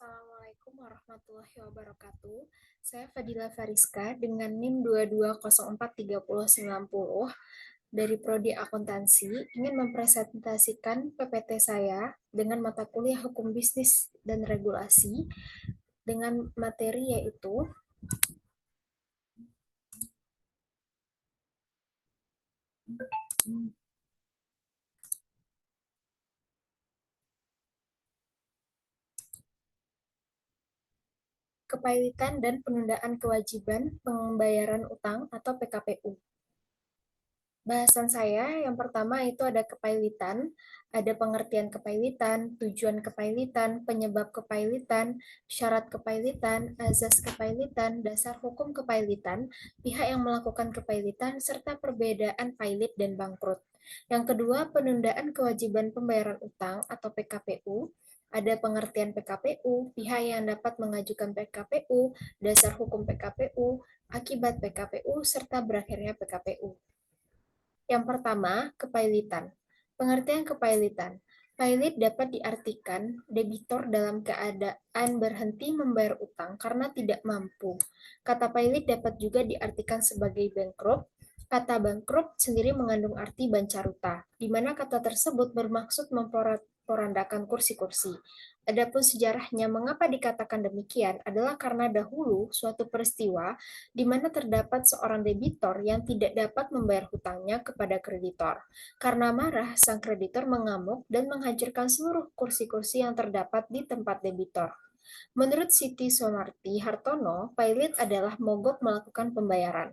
Assalamualaikum warahmatullahi wabarakatuh. Saya Fadila Fariska dengan NIM 22043090 dari Prodi Akuntansi ingin mempresentasikan PPT saya dengan mata kuliah Hukum Bisnis dan Regulasi dengan materi yaitu kepailitan dan penundaan kewajiban pembayaran utang atau PKPU. Bahasan saya yang pertama itu ada kepailitan, ada pengertian kepailitan, tujuan kepailitan, penyebab kepailitan, syarat kepailitan, azas kepailitan, dasar hukum kepailitan, pihak yang melakukan kepailitan, serta perbedaan pailit dan bangkrut. Yang kedua, penundaan kewajiban pembayaran utang atau PKPU. Ada pengertian PKPU, pihak yang dapat mengajukan PKPU, dasar hukum PKPU, akibat PKPU, serta berakhirnya PKPU. Yang pertama, kepailitan. Pengertian kepailitan. Pailit dapat diartikan debitur dalam keadaan berhenti membayar utang karena tidak mampu. Kata pailit dapat juga diartikan sebagai bankrupt. Kata bankrupt sendiri mengandung arti bancaruta, di mana kata tersebut bermaksud memporandakan kursi-kursi. Adapun sejarahnya mengapa dikatakan demikian adalah karena dahulu suatu peristiwa di mana terdapat seorang debitor yang tidak dapat membayar hutangnya kepada kreditor. Karena marah, sang kreditor mengamuk dan menghancurkan seluruh kursi-kursi yang terdapat di tempat debitor. Menurut Siti Soemarti Hartono, pailit adalah mogok melakukan pembayaran.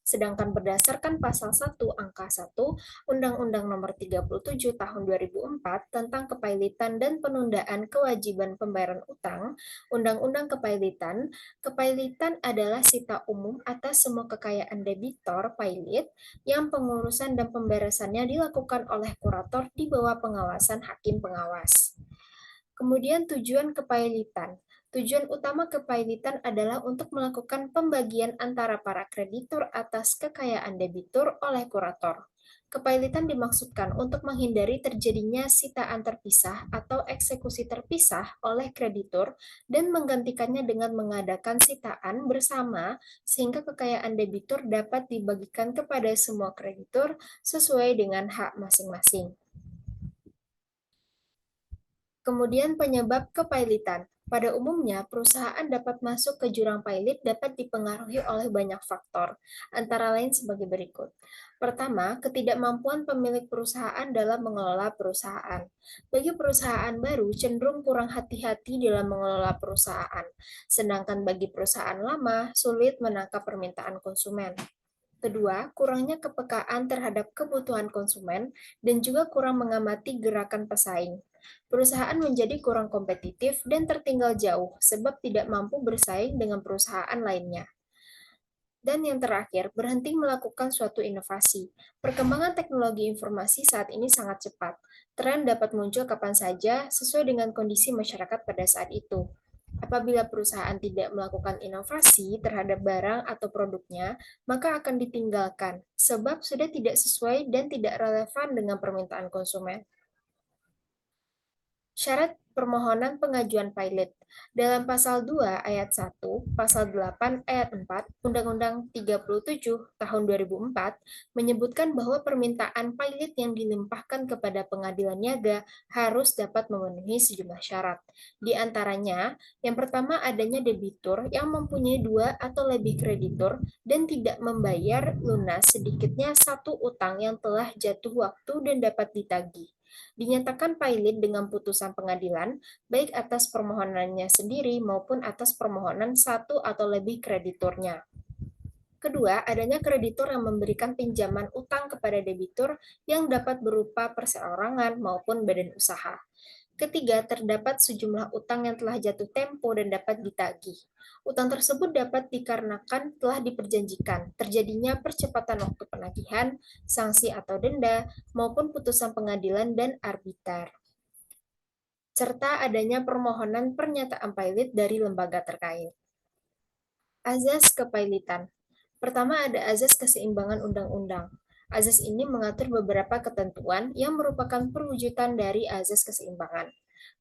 Sedangkan berdasarkan pasal 1 angka 1 Undang-Undang Nomor 37 Tahun 2004 tentang kepailitan dan penundaan kewajiban pembayaran utang, Undang-Undang Kepailitan, kepailitan adalah sita umum atas semua kekayaan debitor pailit yang pengurusan dan pemberesannya dilakukan oleh kurator di bawah pengawasan hakim pengawas. Kemudian tujuan kepailitan. Tujuan utama kepailitan adalah untuk melakukan pembagian antara para kreditur atas kekayaan debitur oleh kurator. Kepailitan dimaksudkan untuk menghindari terjadinya sitaan terpisah atau eksekusi terpisah oleh kreditur dan menggantikannya dengan mengadakan sitaan bersama sehingga kekayaan debitur dapat dibagikan kepada semua kreditur sesuai dengan hak masing-masing. Kemudian penyebab kepailitan. Pada umumnya, perusahaan dapat masuk ke jurang pailit dapat dipengaruhi oleh banyak faktor, antara lain sebagai berikut. Pertama, ketidakmampuan pemilik perusahaan dalam mengelola perusahaan. Bagi perusahaan baru, cenderung kurang hati-hati dalam mengelola perusahaan, sedangkan bagi perusahaan lama, sulit menangkap permintaan konsumen. Kedua, kurangnya kepekaan terhadap kebutuhan konsumen dan juga kurang mengamati gerakan pesaing. Perusahaan menjadi kurang kompetitif dan tertinggal jauh sebab tidak mampu bersaing dengan perusahaan lainnya. Dan yang terakhir, berhenti melakukan suatu inovasi. Perkembangan teknologi informasi saat ini sangat cepat. Tren dapat muncul kapan saja sesuai dengan kondisi masyarakat pada saat itu. Apabila perusahaan tidak melakukan inovasi terhadap barang atau produknya, maka akan ditinggalkan, sebab sudah tidak sesuai dan tidak relevan dengan permintaan konsumen. Syarat permohonan pengajuan pilot. Dalam pasal 2 ayat 1, pasal 8 ayat 4, Undang-Undang 37 tahun 2004 menyebutkan bahwa permintaan pilot yang dilimpahkan kepada pengadilan niaga harus dapat memenuhi sejumlah syarat. Di antaranya, yang pertama adanya debitur yang mempunyai 2 atau lebih kreditur dan tidak membayar lunas sedikitnya satu utang yang telah jatuh waktu dan dapat ditagih. Dinyatakan pilot dengan putusan pengadilan, baik atas permohonannya sendiri maupun atas permohonan satu atau lebih krediturnya. Kedua, adanya kreditur yang memberikan pinjaman utang kepada debitur yang dapat berupa perseorangan maupun badan usaha. Ketiga, terdapat sejumlah utang yang telah jatuh tempo dan dapat ditagih. Utang tersebut dapat dikarenakan telah diperjanjikan, terjadinya percepatan waktu penagihan, sanksi atau denda, maupun putusan pengadilan dan arbiter, serta adanya permohonan pernyataan pilot dari lembaga terkait. Azas kepailitan. Pertama ada azas keseimbangan undang-undang. Azas ini mengatur beberapa ketentuan yang merupakan perwujudan dari azas keseimbangan.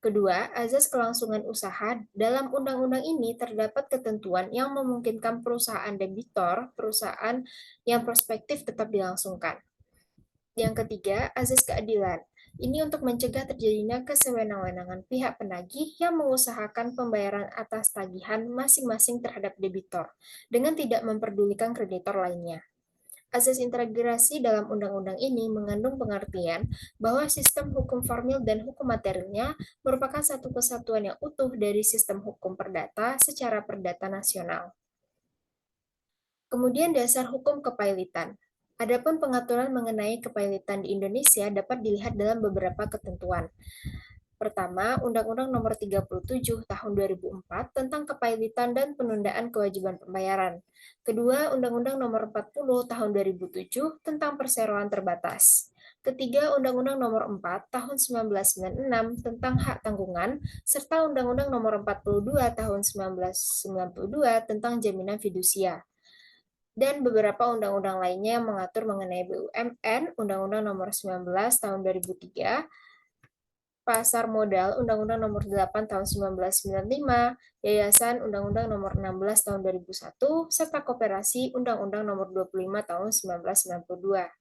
Kedua, azas kelangsungan usaha. Dalam undang-undang ini terdapat ketentuan yang memungkinkan perusahaan debitor, perusahaan yang prospektif tetap dilangsungkan. Yang ketiga, azas keadilan. Ini untuk mencegah terjadinya kesewenang-wenangan pihak penagih yang mengusahakan pembayaran atas tagihan masing-masing terhadap debitor, dengan tidak memperdulikan kreditor lainnya. Asas integrasi dalam undang-undang ini mengandung pengertian bahwa sistem hukum formil dan hukum materialnya merupakan satu kesatuan yang utuh dari sistem hukum perdata secara perdata nasional. Kemudian dasar hukum kepailitan. Adapun pengaturan mengenai kepailitan di Indonesia dapat dilihat dalam beberapa ketentuan. Pertama, Undang-Undang Nomor 37 Tahun 2004 tentang kepailitan dan penundaan kewajiban pembayaran. Kedua, Undang-Undang Nomor 40 Tahun 2007 tentang perseroan terbatas. Ketiga, Undang-Undang Nomor 4 Tahun 1996 tentang hak tanggungan, serta Undang-Undang Nomor 42 Tahun 1992 tentang jaminan fidusia. Dan beberapa undang-undang lainnya yang mengatur mengenai BUMN, Undang-Undang Nomor 19 Tahun 2003, Pasar Modal, Undang-Undang Nomor 8 Tahun 1995, Yayasan, Undang-Undang Nomor 16 Tahun 2001, serta Koperasi, Undang-Undang Nomor 25 Tahun 1992.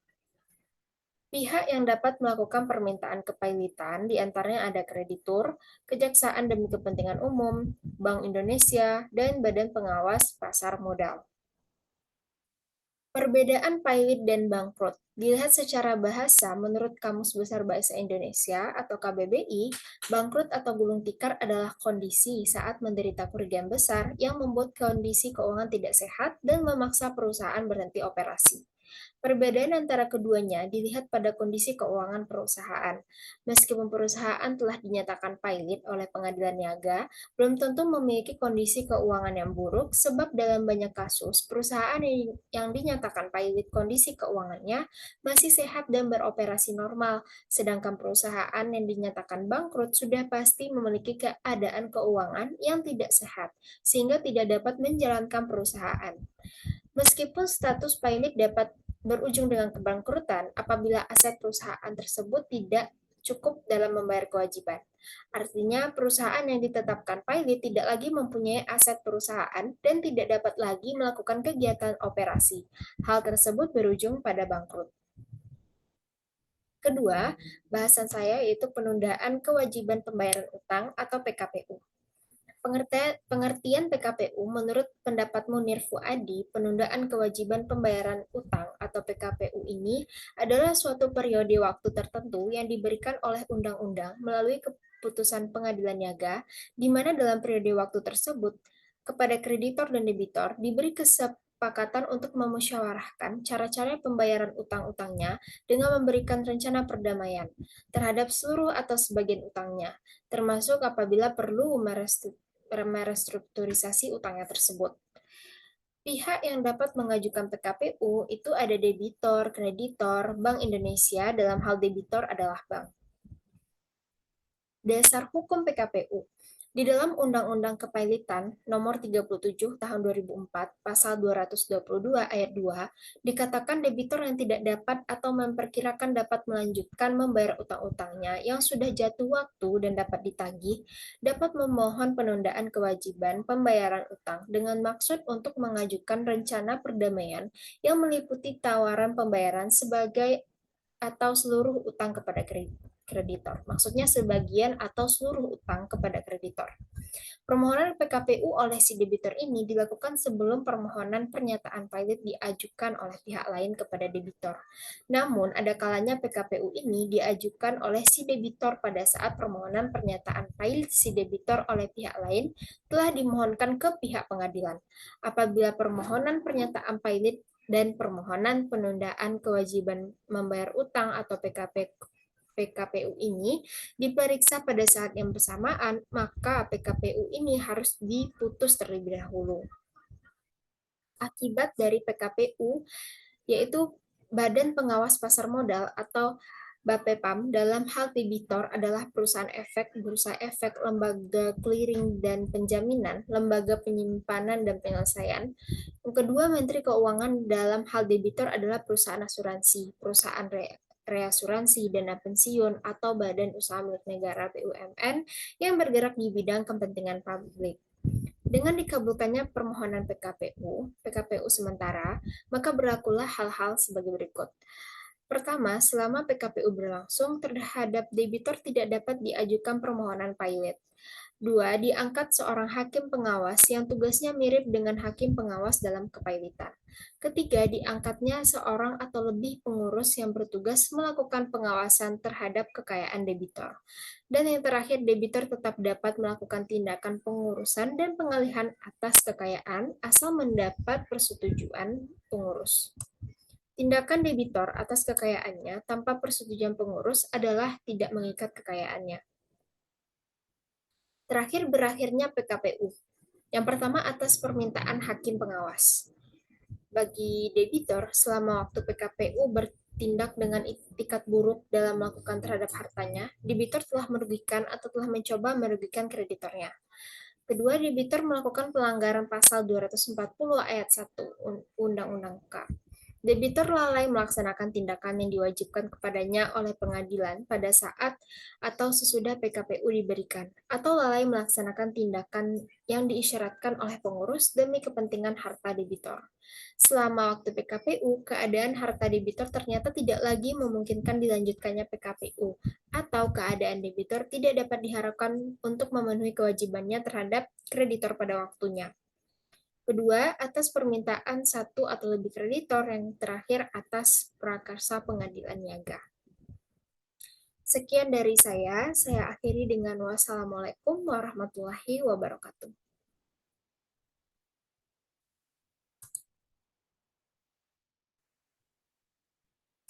Pihak yang dapat melakukan permintaan kepailitan diantaranya ada kreditur, Kejaksaan demi Kepentingan Umum, Bank Indonesia, dan Badan Pengawas Pasar Modal. Perbedaan pailit dan bangkrut. Dilihat secara bahasa, menurut Kamus Besar Bahasa Indonesia atau KBBI, bangkrut atau gulung tikar adalah kondisi saat menderita kerugian besar yang membuat kondisi keuangan tidak sehat dan memaksa perusahaan berhenti operasi. Perbedaan antara keduanya dilihat pada kondisi keuangan perusahaan. Meskipun perusahaan telah dinyatakan pailit oleh pengadilan niaga, belum tentu memiliki kondisi keuangan yang buruk sebab dalam banyak kasus perusahaan yang dinyatakan pailit kondisi keuangannya masih sehat dan beroperasi normal, sedangkan perusahaan yang dinyatakan bangkrut sudah pasti memiliki keadaan keuangan yang tidak sehat, sehingga tidak dapat menjalankan perusahaan. Meskipun status pailit dapat berujung dengan kebangkrutan apabila aset perusahaan tersebut tidak cukup dalam membayar kewajiban. Artinya, perusahaan yang ditetapkan pailit tidak lagi mempunyai aset perusahaan dan tidak dapat lagi melakukan kegiatan operasi. Hal tersebut berujung pada bangkrut. Kedua, bahasan saya yaitu penundaan kewajiban pembayaran utang atau PKPU. Pengertian PKPU menurut pendapat Munir Fuadi, penundaan kewajiban pembayaran utang atau PKPU ini adalah suatu periode waktu tertentu yang diberikan oleh undang-undang melalui keputusan pengadilan niaga, di mana dalam periode waktu tersebut kepada kreditor dan debitor diberi kesepakatan untuk memusyawarahkan cara-cara pembayaran utang-utangnya dengan memberikan rencana perdamaian terhadap seluruh atau sebagian utangnya, termasuk apabila perlu merestrukturisasi utangnya tersebut. Pihak yang dapat mengajukan PKPU itu ada debitor, kreditor, Bank Indonesia, dalam hal debitor adalah bank. Dasar hukum PKPU. Di dalam Undang-Undang Kepailitan Nomor 37 Tahun 2004, Pasal 222 Ayat 2, dikatakan debitur yang tidak dapat atau memperkirakan dapat melanjutkan membayar utang-utangnya yang sudah jatuh waktu dan dapat ditagih, dapat memohon penundaan kewajiban pembayaran utang dengan maksud untuk mengajukan rencana perdamaian yang meliputi tawaran pembayaran sebagai atau seluruh utang kepada kreditor. Maksudnya sebagian atau seluruh utang kepada kreditor. Permohonan PKPU oleh si debitur ini dilakukan sebelum permohonan pernyataan pailit diajukan oleh pihak lain kepada debitor. Namun, ada kalanya PKPU ini diajukan oleh si debitor pada saat permohonan pernyataan pailit si debitor oleh pihak lain telah dimohonkan ke pihak pengadilan. Apabila permohonan pernyataan pailit dan permohonan penundaan kewajiban membayar utang atau PKPU ini diperiksa pada saat yang bersamaan, maka PKPU ini harus diputus terlebih dahulu. Akibat dari PKPU yaitu Badan Pengawas Pasar Modal atau BAPEPAM dalam hal debitor adalah perusahaan efek, bursa efek, lembaga clearing dan penjaminan, lembaga penyimpanan dan penyelesaian. Yang kedua, Menteri Keuangan dalam hal debitor adalah perusahaan asuransi, perusahaan reasuransi, dana pensiun, atau badan usaha milik negara BUMN yang bergerak di bidang kepentingan publik. Dengan dikabulkannya permohonan PKPU sementara, maka berlakulah hal-hal sebagai berikut. Pertama, selama PKPU berlangsung, terhadap debitur tidak dapat diajukan permohonan pilot. Dua, diangkat seorang hakim pengawas yang tugasnya mirip dengan hakim pengawas dalam kepailitan. Ketiga, diangkatnya seorang atau lebih pengurus yang bertugas melakukan pengawasan terhadap kekayaan debitur. Dan yang terakhir, debitur tetap dapat melakukan tindakan pengurusan dan pengalihan atas kekayaan asal mendapat persetujuan pengurus. Tindakan debitor atas kekayaannya tanpa persetujuan pengurus adalah tidak mengikat kekayaannya. Terakhir berakhirnya PKPU. Yang pertama atas permintaan hakim pengawas. Bagi debitor, selama waktu PKPU bertindak dengan itikat buruk dalam melakukan terhadap hartanya, debitor telah merugikan atau telah mencoba merugikan kreditornya. Kedua, debitor melakukan pelanggaran pasal 240 ayat 1 Undang-Undang K. Debitur lalai melaksanakan tindakan yang diwajibkan kepadanya oleh pengadilan pada saat atau sesudah PKPU diberikan, atau lalai melaksanakan tindakan yang diisyaratkan oleh pengurus demi kepentingan harta debitor. Selama waktu PKPU, keadaan harta debitor ternyata tidak lagi memungkinkan dilanjutkannya PKPU, atau keadaan debitor tidak dapat diharapkan untuk memenuhi kewajibannya terhadap kreditor pada waktunya. Kedua, atas permintaan satu atau lebih kreditor. Yang terakhir, atas prakarsa pengadilan niaga. Sekian dari saya akhiri dengan wassalamualaikum warahmatullahi wabarakatuh.